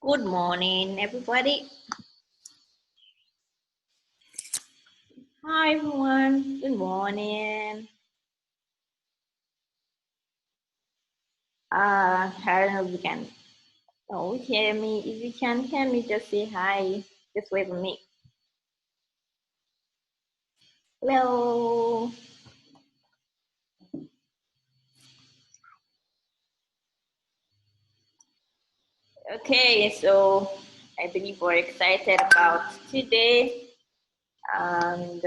Good morning, everybody. Hi, everyone. Good morning. I don't know if you can hear me. If you can hear me, just say hi. Just wave at me. Hello. Okay, so I believe we're excited about today. And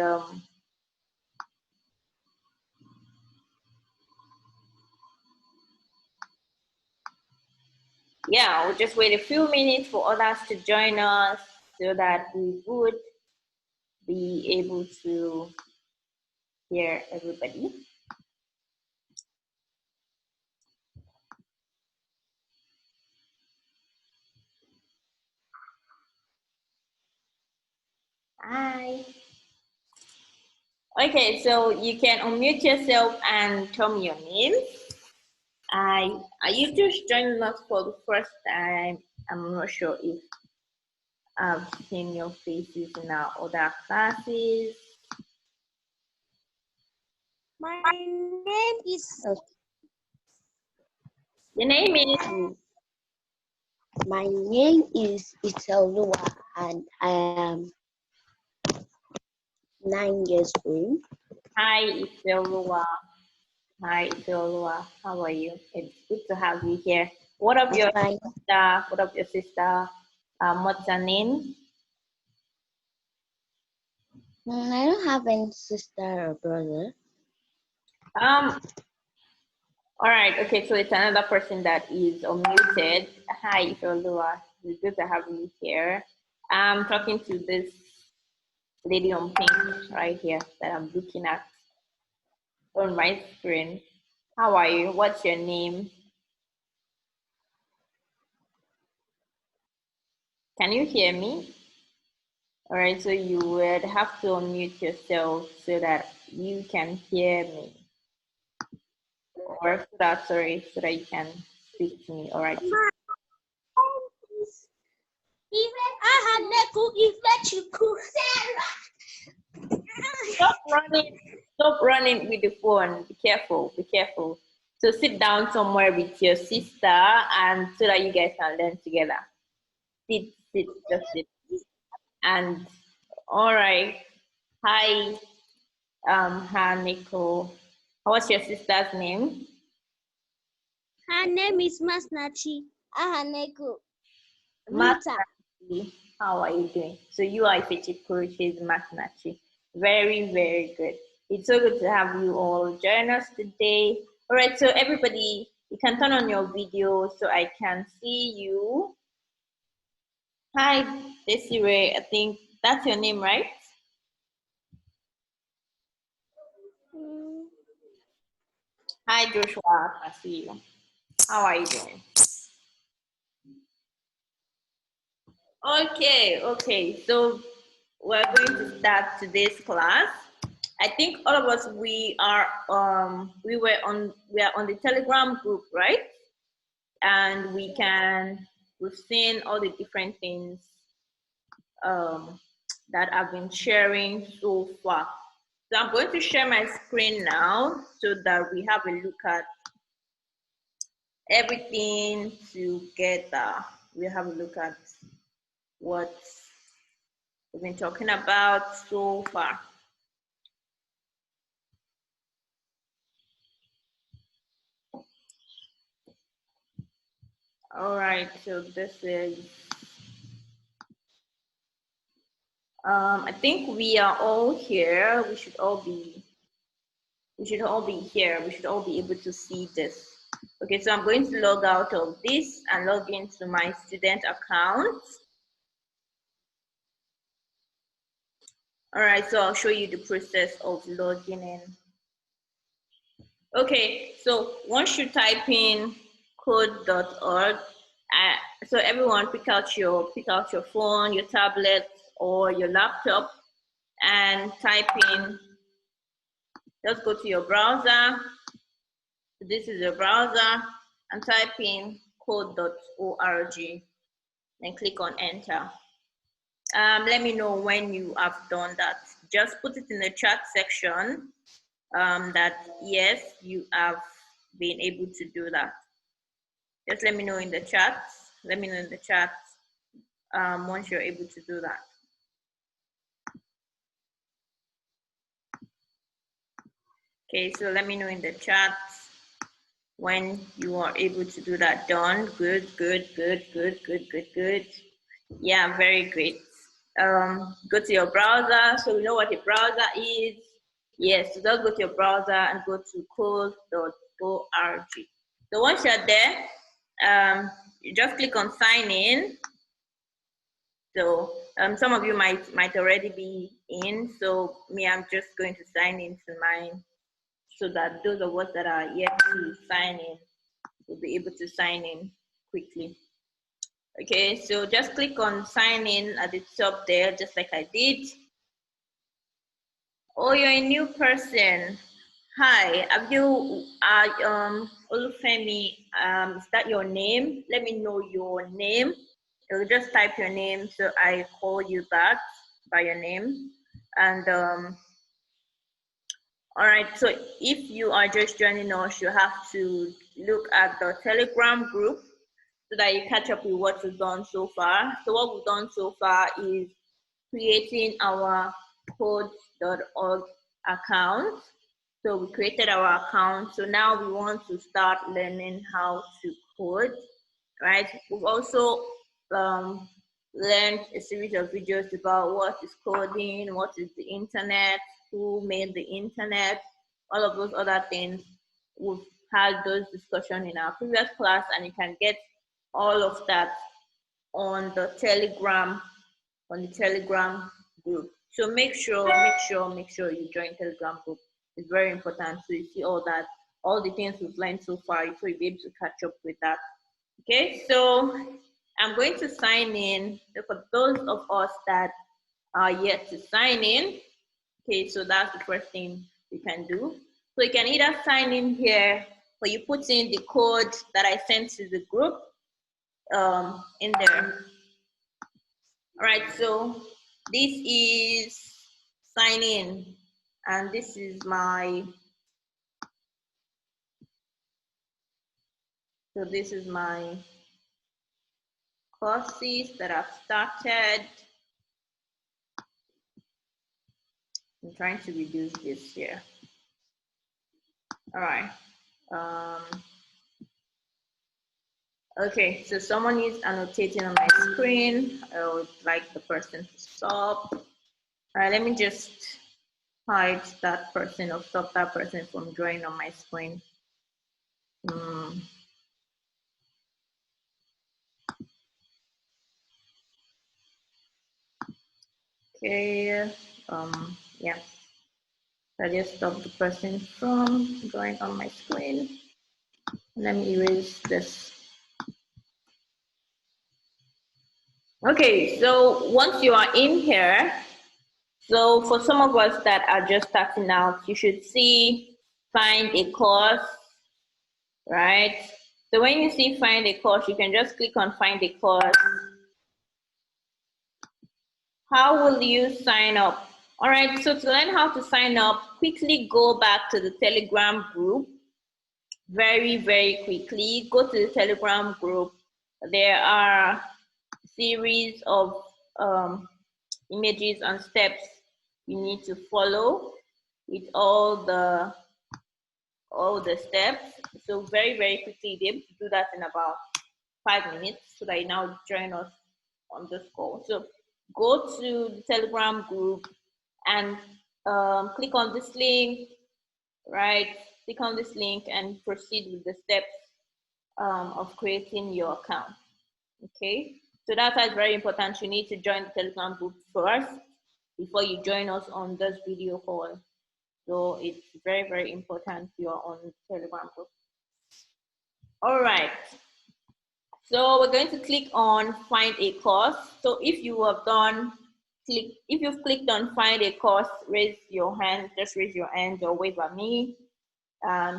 yeah, we'll just wait a few minutes for others to join us so that we would be able to hear everybody. Hi. Okay, so you can unmute yourself and tell me your name. Are you just joining us for the first time? I'm not sure if I've seen your faces in our other classes. My name is. Your name is? My name is Itelua, and I am 9 years old. Hi, Ifelua. Hi, Ifelua. How are you? It's good to have you here. What of your sister? What of your sister? What's her name? I don't have any sister or brother. All right. Okay. So it's another person that is unmuted. Hi, Ifelua. It's good to have you here. I'm talking to this lady on pink right here that I'm looking at on my screen. How are you? What's your name? Can you hear me? All right, so you would have to unmute yourself so that you can hear me. Or so that, sorry, so that you can speak to me. All right. Stop running with the phone. Be careful, be careful. So sit down somewhere with your sister and so that you guys can learn together. Sit, just sit. And all right. Hi, Haniko. What's your sister's name? Her name is Masnachi Ahaneko. Masnachi. How are you doing? So you are Ifechikuru, she's Masnachi. Very, very good. It's so good to have you all join us today. All right, so everybody, you can turn on your video so I can see you. Hi, Desiree. I think that's your name, right? Hi, Joshua. I see you. How are you doing? Okay. So we're going to start today's class. I think all of us we are on the Telegram group, right? And we've seen all the different things that I've been sharing so far. So I'm going to share my screen now so that we have a look at everything together. We have a look at what we've been talking about so far. All right, so this is, I think we are all here. We should all be here. We should all be able to see this. Okay, so I'm going to log out of this and log into my student account. All right, so I'll show you the process of logging in. Okay, so once you type in code.org, so everyone pick out your phone, your tablet, or your laptop, and type in. Just go to your browser. This is your browser, and type in code.org. and click on enter. Let me know when you have done that. Just put it in the chat section that yes, you have been able to do that. Just let me know in the chat. Let me know in the chat once you're able to do that. Okay, so let me know in the chat when you are able to do that. Done. Good, good, good, good, good, good, good. Yeah, very great. Go to your browser. So you know what a browser is. Yes, so just go to your browser and go to code.org. So once you're there, you just click on sign in. So some of you might already be in. So me, I'm just going to sign into mine so that those of us that are yet to sign in will be able to sign in quickly. Okay, so just click on sign in at the top there, just like I did. Oh, you're a new person. Hi, have you, Olufemi, is that your name? Let me know your name. You'll just type your name so I call you back by your name. And all right, so if you are just joining us, you have to look at the Telegram group so that you catch up with what we've done so far. So what we've done so far is creating our code.org account. So we created our account. So now we want to start learning how to code, right? We've also learned a series of videos about what is coding, what is the internet, who made the internet, all of those other things. We've had those discussions in our previous class, and you can get all of that on the Telegram group. So make sure you join Telegram group. It's very important. So you see all that, all the things we've learned so far, so you'll be able to catch up with that. Okay, so I'm going to sign in. So for those of us that are yet to sign in, okay, so that's the first thing you can do. So you can either sign in here, or you put in the code that I sent to the group in there. All right, so this is sign in, and this is my, so this is my courses that I've started. I'm trying to reduce this here. All right. Okay, so someone is annotating on my screen. I would like the person to stop. All right, let me just hide that person or stop that person from drawing on my screen. Okay, yeah. I just stop the person from drawing on my screen. Let me erase this. Okay, so once you are in here, so for some of us that are just starting out, you should see find a course, right? So when you see find a course, you can just click on find a course. How will you sign up? All right, so to learn how to sign up, quickly go back to the Telegram group. Very, very quickly, go to the Telegram group. There are series of images and steps you need to follow with all the steps. So very, very quickly, be able to do that in about 5 minutes so that you now join us on this call. So go to the Telegram group and click on this link, right? Click on this link and proceed with the steps of creating your account. Okay, so that is very important. You need to join the Telegram group first before you join us on this video call. So it's very, very important you're on the Telegram group. All right, so we're going to click on find a course. So if you have if you've clicked on find a course, raise your hand, just raise your hand or wave at me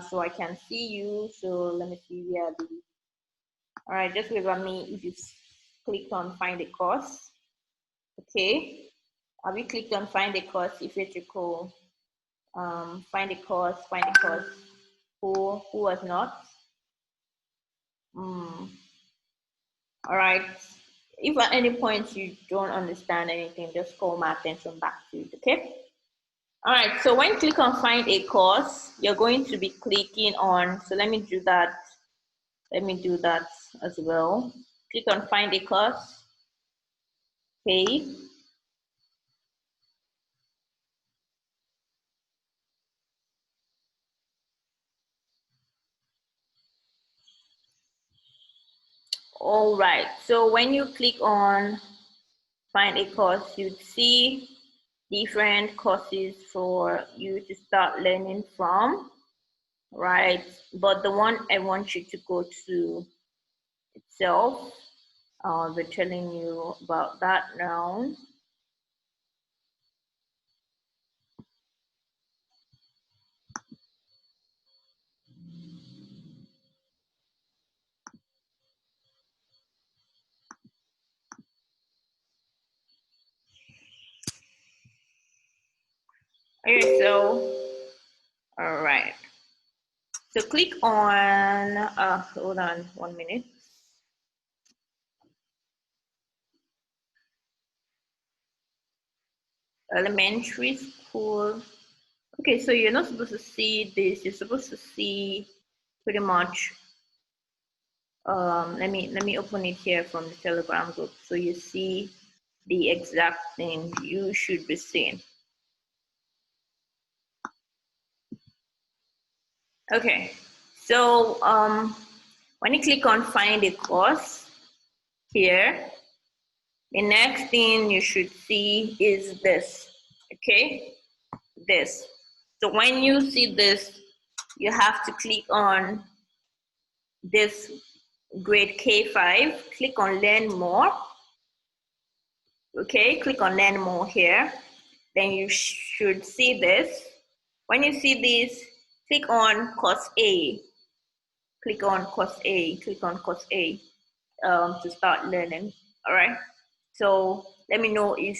so I can see you. So let me see where the, all right, just wave at me if you clicked on find a course. Okay, have you clicked on find a course? If it's cool, find a course, who was not? All right, if at any point you don't understand anything, just call my attention back to it. Okay. All right, so when you click on find a course, you're going to be clicking on, so let me do that as well. Click on find a course. Okay. All right, so when you click on find a course, you'd see different courses for you to start learning from, right? But the one I want you to go to itself, I'll be telling you about that now. Okay, so, all right. So click on, hold on 1 minute. Elementary school. Okay, so you're not supposed to see this. You're supposed to see pretty much. Let me open it here from the Telegram group so you see the exact thing you should be seeing. Okay, so when you click on find a course here, the next thing you should see is this. Okay, this. So when you see this, you have to click on this grade K5, click on learn more. Okay, click on learn more here. Then you should see this. When you see this, click on course A. Click on course A, click on course A to start learning, all right? So let me know if,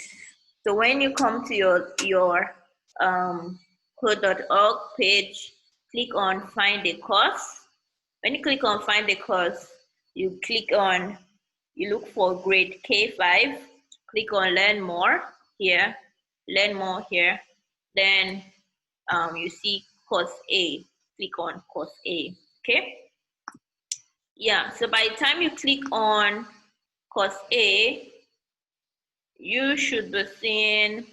so when you come to your code.org page, click on find a course. When you click on find a course, you click on, you look for grade K5, click on learn more here, learn more here. Then you see course A, click on course A, okay? Yeah, so by the time you click on course A, you should be seeing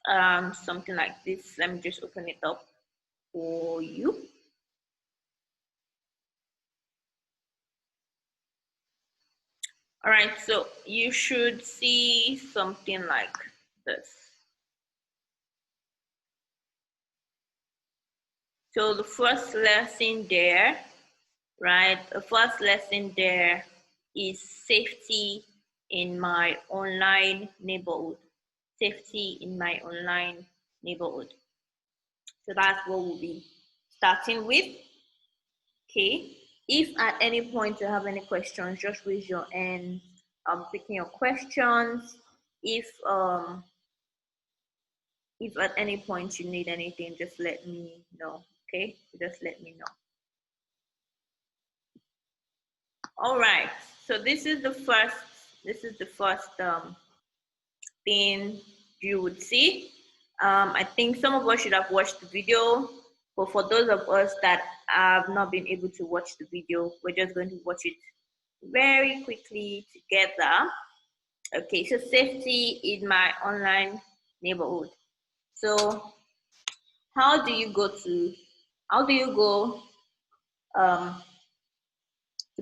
something like this. Let me just open it up for you. All right, so you should see something like this. So the first lesson there, right? The first lesson there is safety in my online neighborhood. Safety in my online neighborhood. So that's what we'll be starting with. Okay. If at any point you have any questions, just raise your hand. I'm picking your questions. If at any point you need anything, just let me know. Okay, just let me know. All right. So this is the first. Thing you would see. I think some of us should have watched the video, but for those of us that have not been able to watch the video, we're just going to watch it very quickly together. Okay, so safety in my online neighborhood. So how do you go to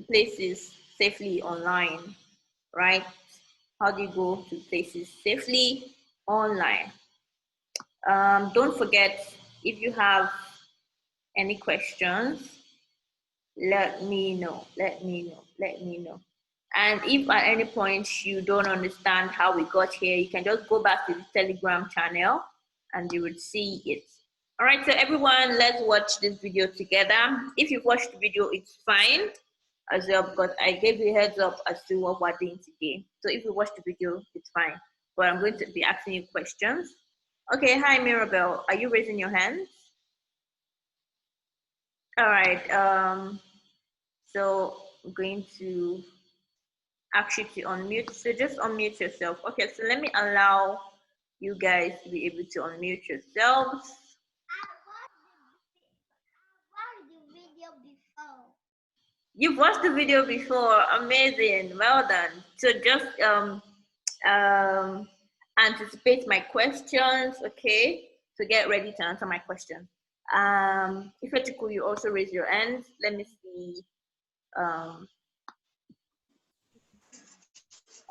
places safely online, right? How do you go to places safely online? Don't forget, if you have any questions, let me know. And if at any point you don't understand how we got here, you can just go back to the Telegram channel and you would see it. All right, so everyone, let's watch this video together. If you've watched the video, it's fine. as well, because I gave you a heads up as to what we're doing today. So if you watch the video, it's fine. But I'm going to be asking you questions. Okay, hi Mirabel. Are you raising your hand? All right. So I'm going to ask you to unmute. So just unmute yourself. Okay, so let me allow you guys to be able to unmute yourselves. You've watched the video before. Amazing. Well done. So just anticipate my questions, okay? So get ready to answer my question. If it's cool, you also raise your hand. Let me see.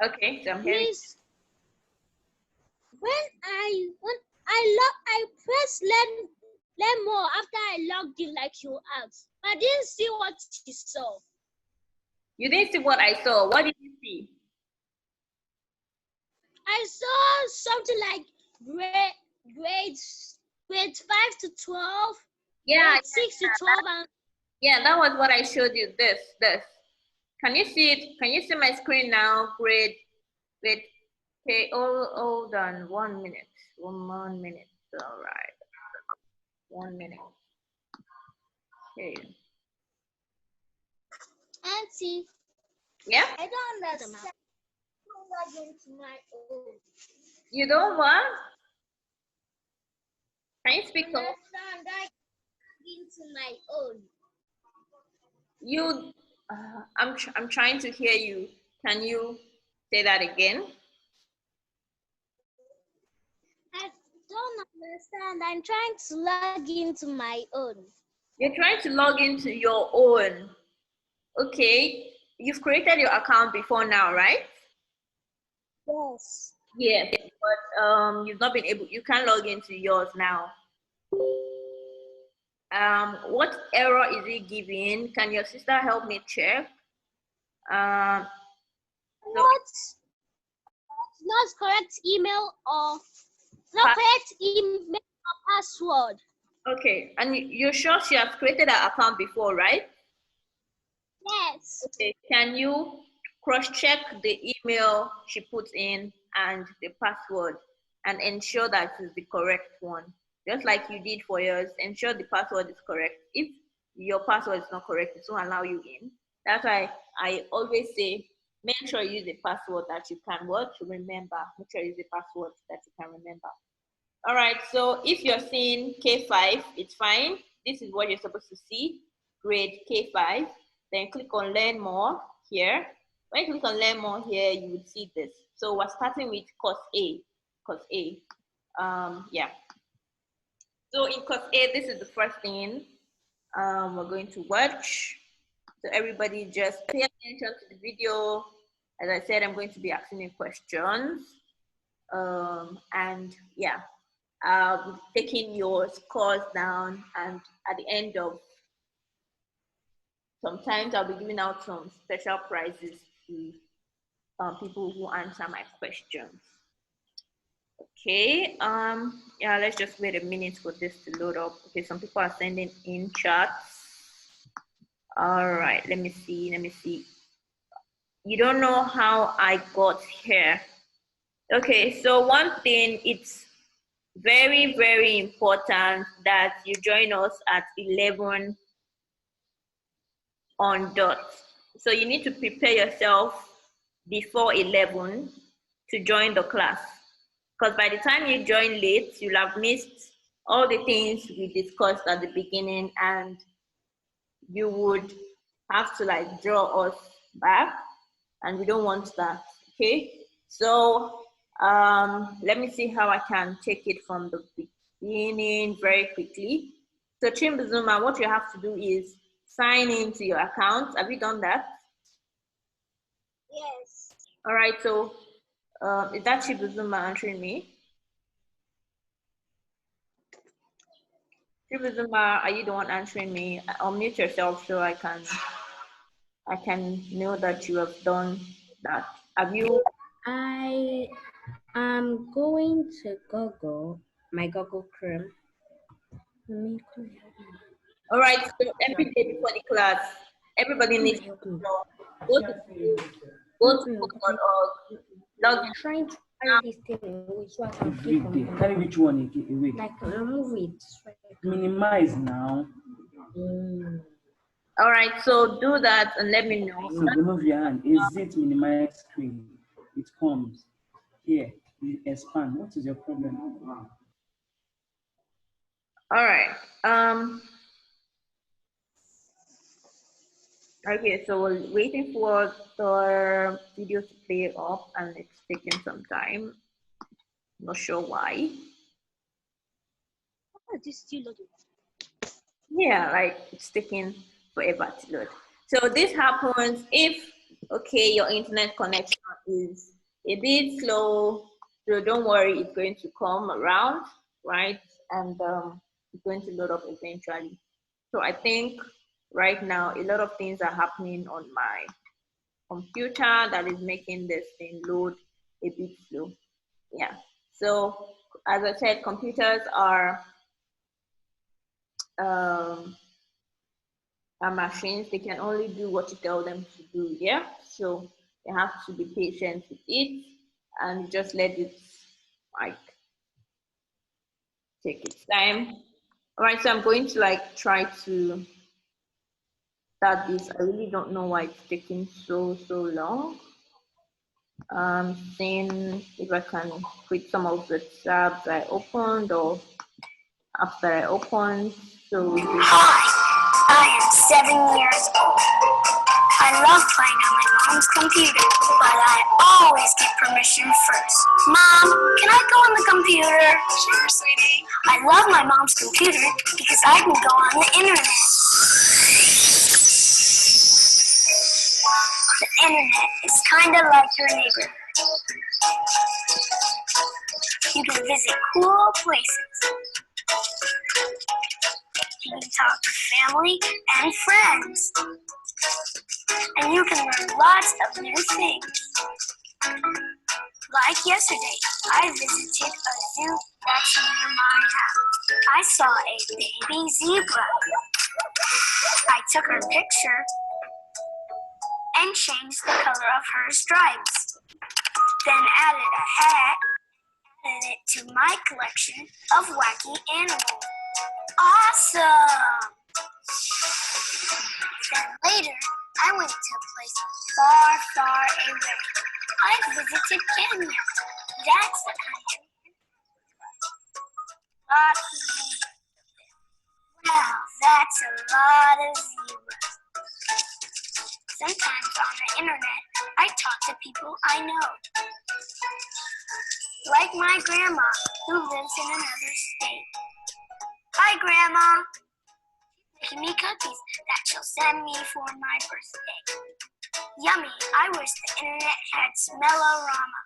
Okay, so I'm hearing. Miss, when I pressed learn more after I logged in like you asked, but I didn't see what you saw. You didn't see what I saw. What did you see? I saw something like grades 5 to 12, Yeah, grade 6 to 12, and yeah, that was what I showed you. This. Can you see it? Can you see my screen now? Great. Okay, hold on 1 minute. 1 minute. All right. 1 minute. Okay. Auntie. Yeah? I don't understand. Log into my own. You don't want? Can you speak up? Into my own. You, I'm trying to hear you. Can you say that again? I don't understand. I'm trying to log into my own. You're trying to log into your own. Okay. You've created your account before now, right? Yes. Yes, but you've not been able, you can't log into yours now. What error is it giving? Can your sister help me check? Not correct email or not correct email or password. Okay, and you're sure she has created an account before, right? Yes. Okay, can you cross-check the email she puts in and the password and ensure that it's the correct one? Just like you did for yours, ensure the password is correct. If your password is not correct, it won't allow you in. That's why I always say, make sure you use a password that you can remember. Make sure you use a password that you can remember. All right, so if you're seeing K5, it's fine. This is what you're supposed to see, grade K5. Then click on learn more here. When you click on learn more here, you would see this. So we're starting with course A, yeah. So in course A, this is the first thing we're going to watch. So everybody just pay attention to the video. As I said, I'm going to be asking you questions. And yeah, taking your scores down, and at the end of sometimes I'll be giving out some special prizes to people who answer my questions. Okay, yeah, let's just wait a minute for this to load up. Okay, some people are sending in chats. All right, let me see. You don't know how I got here. Okay, so one thing, it's very, very important that you join us at 11 on dot. So you need to prepare yourself before 11 to join the class. Because by the time you join late, you'll have missed all the things we discussed at the beginning, and you would have to like draw us back, and we don't want that, okay? So let me see how I can take it from the beginning very quickly. So Chimbuzuma, what you have to do is sign into your account. Have you done that? Yes. All right, so is that Chimbuzuma answering me? Chimbuzuma, are you the one answering me? Unmute yourself so I can know that you have done that. Have you? I am going to Google, my Google Chrome. All right, so every day before the class, everybody needs to go to school.org, log in. Trying to find this thing so I can click on Carry which one away? like remove it. Minimize now. All right, so do that and let me know. So remove your hand. Is it minimize screen? It comes here. You expand. What is your problem? All right. Okay, so we're waiting for the video to play up and it's taking some time. Not sure why. Why is this still loading? Yeah, like it's taking forever to load. So this happens if, okay, your internet connection is a bit slow. So don't worry, it's going to come around, right? And it's going to load up eventually. So I think right now a lot of things are happening on my computer that is making this thing load a bit slow. Yeah. So as I said, computers are machines. They can only do what you tell them to do. Yeah. So you have to be patient with it and just let it like take its time. All right. So I'm going to like try to start this. I really don't know why it's taking so long. Seeing if I can quit some of the tabs I opened or after I opened. So hi, I am 7 years old. I love playing on my mom's computer, but I always get permission first. Mom, can I go on the computer? Sure, sweetie. I love my mom's computer because I can go on the internet. The internet is kind of like your neighborhood. You can visit cool places. You can talk to family and friends. And you can learn lots of new things. Like yesterday, I visited a zoo that's near my house. I saw a baby zebra. I took her picture and changed the color of her stripes. Then added a hat, added it to my collection of wacky animals. Awesome! Then later, I went to a place far, far away. I visited Kenya. That's the country. Lots of zebras. Wow, that's a lot of zebras. Sometimes on the internet, I talk to people I know. Like my grandma, who lives in another state. Hi, Grandma. She's making me cookies that she'll send me for my birthday. Yummy, I wish the internet had Smellorama.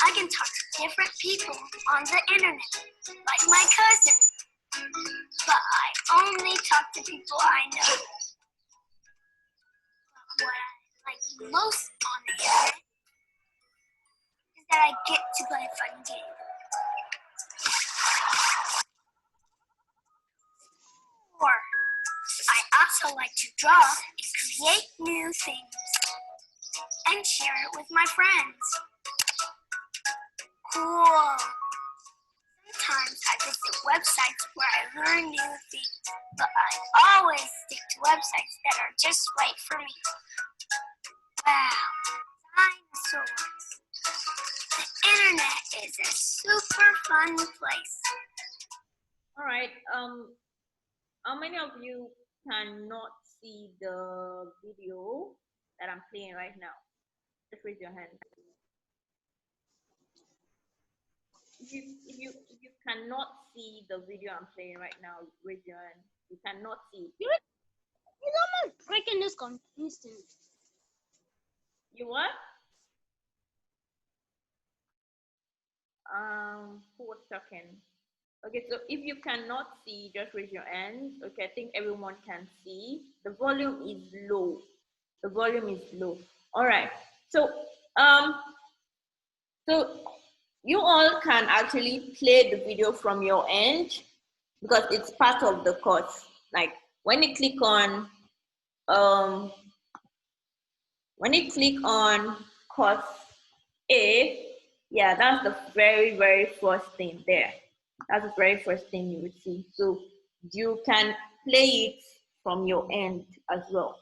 I can talk to different people on the internet, like my cousin. But I only talk to people I know. What I like most on the internet is that I get to play fun games. Or I also like to draw and create new things and share it with my friends. Cool. Sometimes I visit websites where I learn new things, but I always stick to websites that are just right for me. Wow, dinosaurs. The internet is a super fun place. all right. How many of you cannot see the video that I'm playing right now? Just raise your hand. If you cannot see the video I'm playing right now, raise your hand. You cannot see it. It's almost breaking this instant. You what? Who was talking? Okay, so if you cannot see, just raise your hand. Okay, I think everyone can see. The volume is low. The volume is low. All right. So so you all can actually play the video from your end because it's part of the course. Like when you click on when you click on course A, yeah, that's the very, very first thing there. That's the very first thing you would see. So you can play it from your end as well.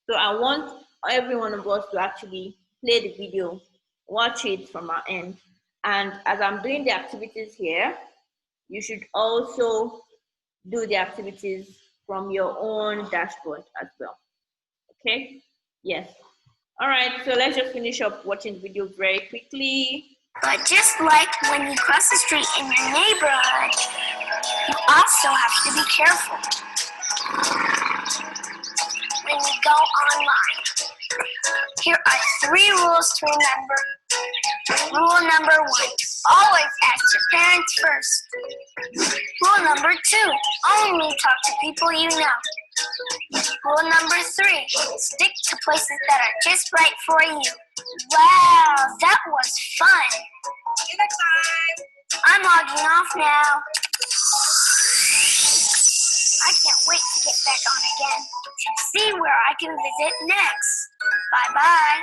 So I want every one of us to actually play the video, watch it from our end. And as I'm doing the activities here, you should also do the activities from your own dashboard as well. Okay? Yes. All right, so let's just finish up watching the video very quickly. But just like when you cross the street in your neighborhood, you also have to be careful when you go online. Here are 3 rules to remember. Rule number 1, always ask your parents first. Rule number 2, only talk to people you know. Rule number 3, stick to places that are just right for you. Wow, that was fun. See you next time. I'm logging off now. I can't wait to get back on again to see where I can visit next. Bye-bye.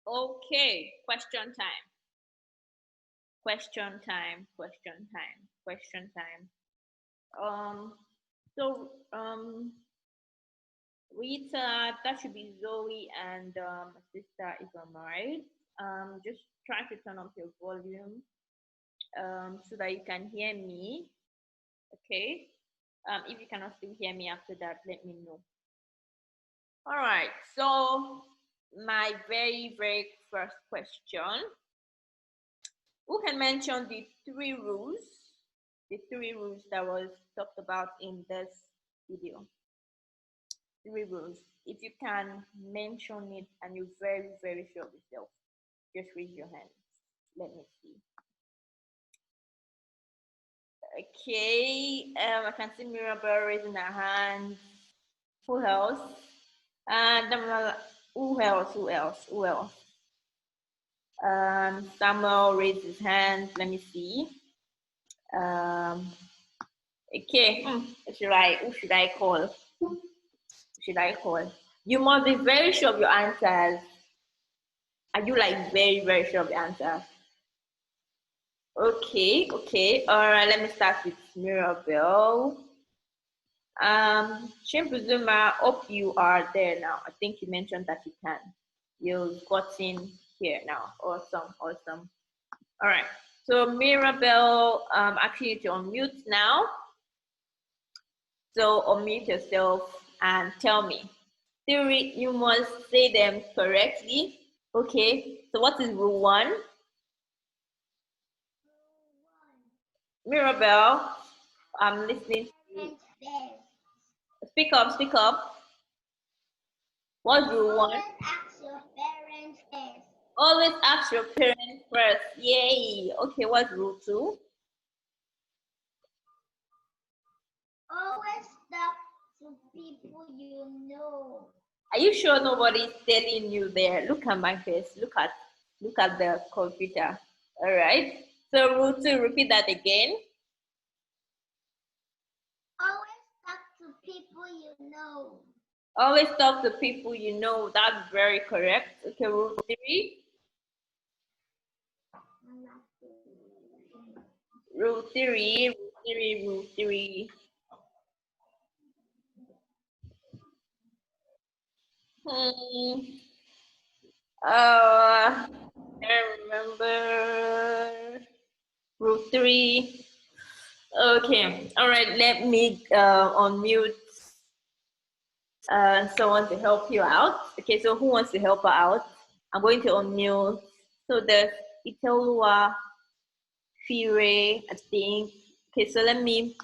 Okay, question time. Question time, question time, question time. Rita, that should be Zoe, and sister is on right. Just try to turn up your volume so that you can hear me. Okay. If you cannot still hear me after that, let me know. All right. So my very, very first question. Who can mention the 3 rules? The 3 rules that was talked about in this video. 3 rules. If you can mention it and you're very, very sure of yourself, just raise your hand. Let me see. Okay, I can see Mirabel raising her hand. Who else? And who else? Who else? Who else? Samuel raised his hand. Let me see. Okay, who should I call? Who should I call? You must be very sure of your answers. Are you like very, very sure of the answer? Okay, okay. All right, let me start with Mirabel. Shimpuzuma, hope you are there now. I think you mentioned that you can. You've gotten here now. Awesome, awesome. All right. So Mirabel, actually to unmute now. So unmute yourself and tell me. Theory, you must say them correctly. Okay. So what is rule 1? Mirabel, I'm listening to you. Speak up, speak up. What's rule 1? Always ask your parents first. Always ask your parents first. Yay. Okay, what's rule 2? Always talk to people you know. Are you sure nobody's telling you there? Look at my face. Look at the computer. All right. So rule 2, repeat that again. Always talk to people you know. Always talk to people you know. That's very correct. Okay, rule 3. Rule 3, rule 3. I remember. Rule 3. Okay, all right, let me unmute someone to help you out. Okay, so who wants to help her out? I'm going to unmute. So there's Itelua Fire, I think. Okay, so let me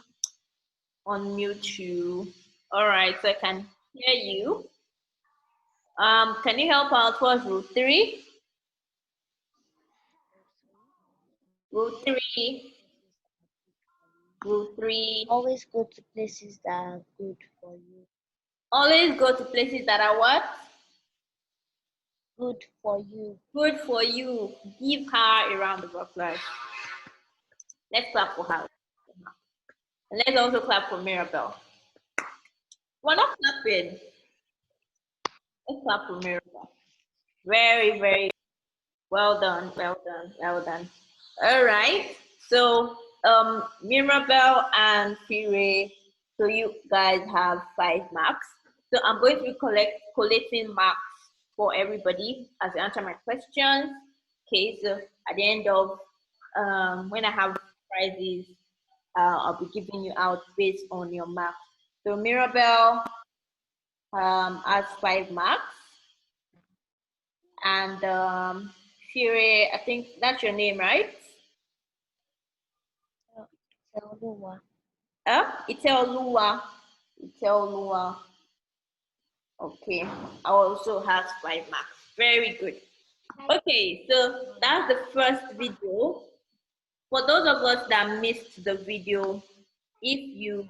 unmute you. All right, so I can hear you. Can you help out? What's rule 3? Rule 3. Rule 3. Always go to places that are good for you. Always go to places that are what? Good for you. Good for you. Give her a round of applause. Let's clap for her. And let's also clap for Mirabelle. We're not clapping. Let's clap for Mirabelle. Very, very well done, well done, well done. All right. So Mirabelle and Fire, so you guys have 5 marks. So I'm going to be collating marks for everybody as you answer my questions. Okay, so at the end of when I have prizes, I'll be giving you out based on your marks. So Mirabelle has 5 marks, and Fire, I think that's your name, right? Seolua. Iteolua. Iteolua. Okay, I also have 5 marks. Very good. Okay, so that's the first video. For those of us that missed the video, if you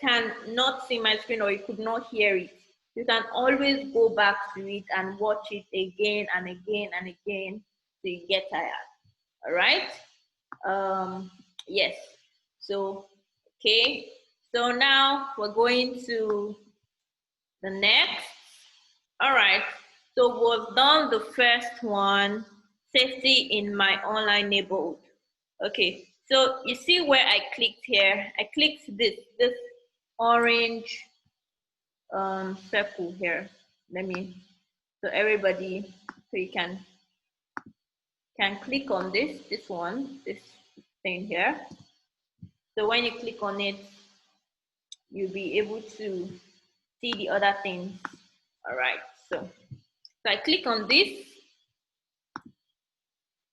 can not see my screen or you could not hear it, you can always go back to it and watch it again and again and again till you get tired. All right? Yes. So, okay. So now we're going to the next. All right. So we've done the first one, safety in my online neighborhood. Okay. So you see where I clicked here? I clicked this orange circle here. So everybody, so you can click on this one, this thing here. So when you click on it, you'll be able to see the other things. All right, so I click on this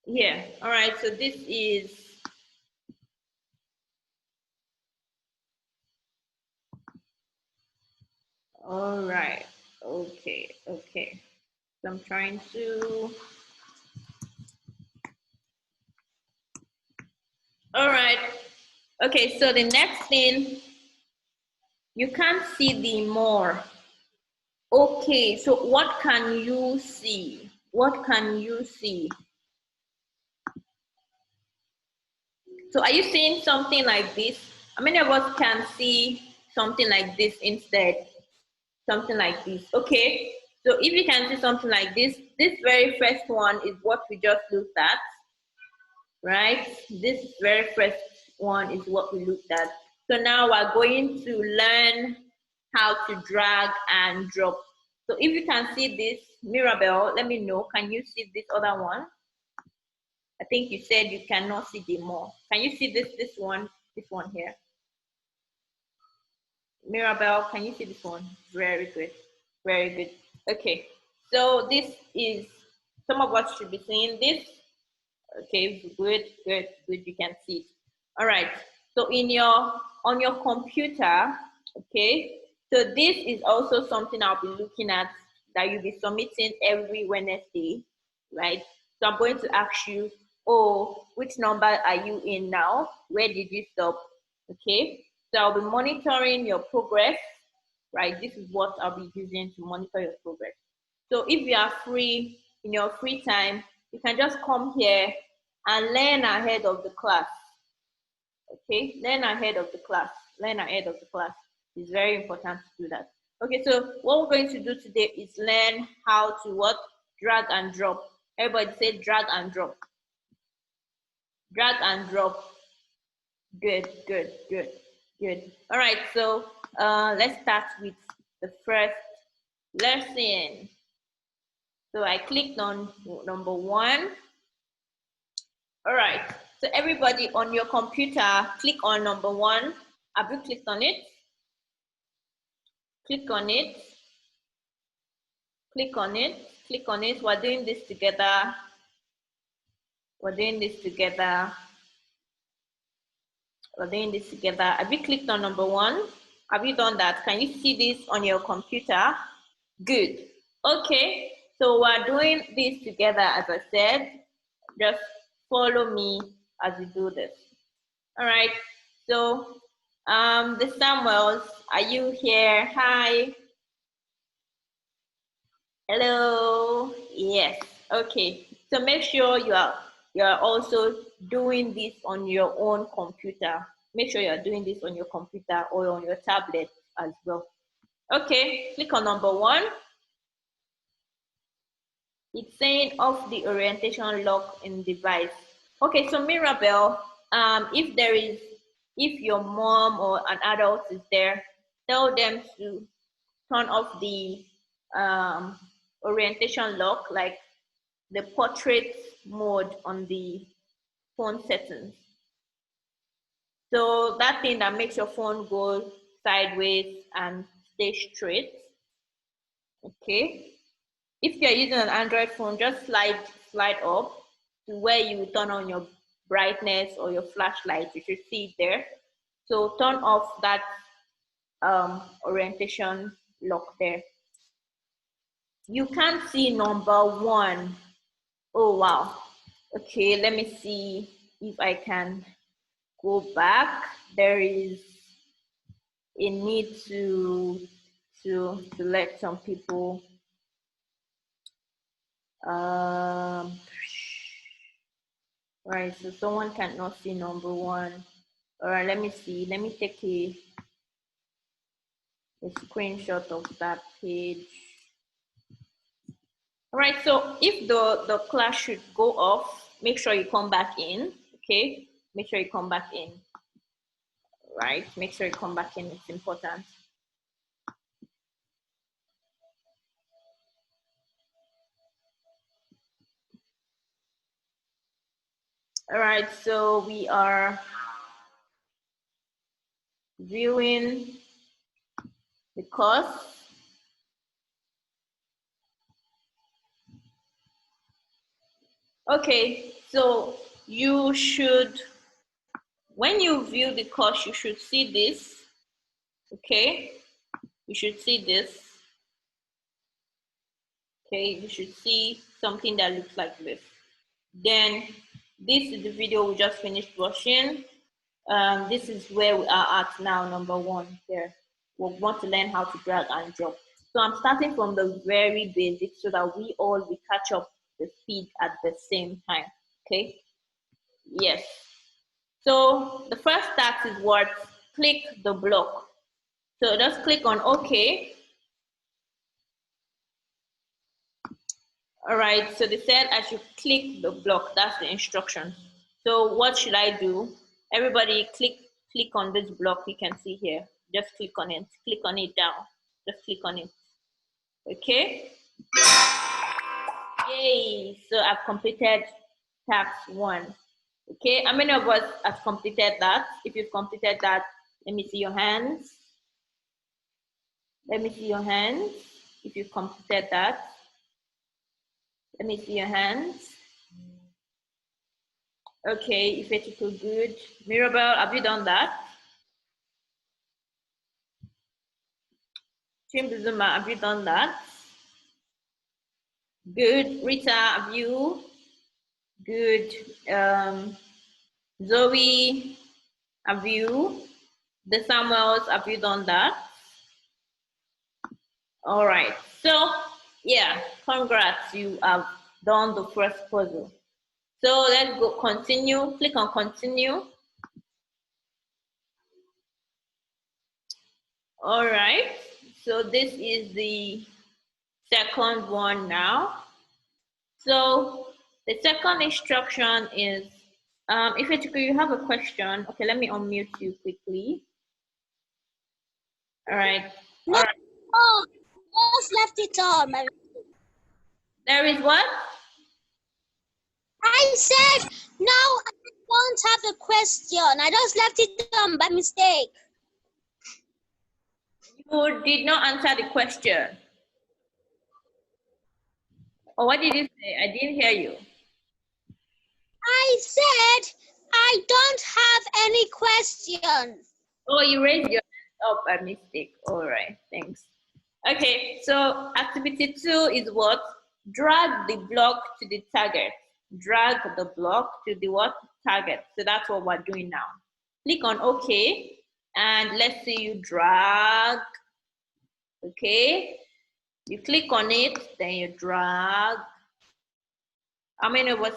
here. All right, so this is all right. Okay. So I'm trying to. All right. Okay, so the next thing, you can't see the more. Okay, so what can you see? What can you see? So are you seeing something like this? How many of us can see something like this instead? Something like this. Okay, so if you can see something like this very first one is what we just looked at, right? This very first one is what we looked at. So now we're going to learn how to drag and drop. So if you can see this, Mirabelle, let me know. Can you see this other one? I think you said you cannot see the more. Can you see this one here? Mirabelle, can you see this one? Very good. Very good. Okay. So this is, some of us should be seeing this. Okay, good. You can see it. All right. So on your computer, okay. So this is also something I'll be looking at that you'll be submitting every Wednesday, right? So I'm going to ask you, oh, which number are you in now? Where did you stop? Okay. So I'll be monitoring your progress, right? This is what I'll be using to monitor your progress. So if you are free, in your free time, you can just come here and learn ahead of the class. Okay, learn ahead of the class. Learn ahead of the class. It's very important to do that. Okay, so what we're going to do today is learn how to what? Drag and drop. Everybody say drag and drop. Drag and drop. Good. All right, so let's start with the first lesson. So I clicked on number 1. All right, so everybody on your computer, click on number 1. Have you clicked on it? Click on it. Click on it. Click on it. We're doing this together. We're doing this together. We're doing this together. Have you clicked on number 1? Have you done that? Can you see this on your computer? Good. Okay, so we're doing this together, as I said. Just follow me as we do this. All right, so the Samuels, are you here? Hi. Hello. Yes. Okay, so make sure you are you're also doing this on your own computer. Make sure you're doing this on your computer or on your tablet as well. Okay, click on number 1. It's saying off the orientation lock in device. Okay, so Mirabel, if your mom or an adult is there, tell them to turn off the orientation lock, like the portrait mode on the phone settings. So that thing that makes your phone go sideways and stay straight. Okay. If you're using an Android phone, just slide up to where you turn on your brightness or your flashlight. You should see it there. So turn off that orientation lock there. You can't see number 1. Oh wow. Okay, let me see if I can go back. There is a need to let some people right, so someone cannot see number 1. All right, let me see. Let me take a screenshot of that page. All right, so if the class should go off, make sure you come back in. Okay, make sure you come back in. Right, make sure you come back in. It's important. All right, so we are viewing the course. Okay, so you should, when you view the course, you should see this. Okay, you should see this. Okay, you should see something that looks like this. Then this is the video we just finished watching. This is where we are at now, number 1 there. We want to learn how to drag and drop. So I'm starting from the very basics so that we all will catch up the speed at the same time. Okay, yes. So the first task is what? Click the block. So just click on OK. All right, so they said I should click the block. That's the instruction. So what should I do? Everybody click on this block you can see here. Just click on it. Click on it down. Just click on it. Okay. Yay. So I've completed task 1. Okay, how many of us have completed that? If you've completed that, let me see your hands. Let me see your hands. If you've completed that. Let me see your hands. Okay, if it's good. Mirabel, have you done that? Chimbuzuma, have you done that? Good. Rita, have you? Good. Zoe, have you? The Samuels, have you done that? All right. So, yeah, congrats. You have done the first puzzle. So let's go continue. Click on continue. All right. So this is the second one now. So the second instruction is, if you have a question, okay, let me unmute you quickly. All right. No, All right. oh, just left it on. There is what? I said, no, I don't have a question. I just left it on by mistake. You did not answer the question. Or what did you say? I didn't hear you. I said, I don't have any questions. Oh, you raised your hand up by mistake. All right, thanks. Okay, so activity 2 is what? Drag the block to the target. Drag the block to the what? Target. So that's what we're doing now. Click on OK, and let's see you drag. Okay, you click on it, then you drag. How many of us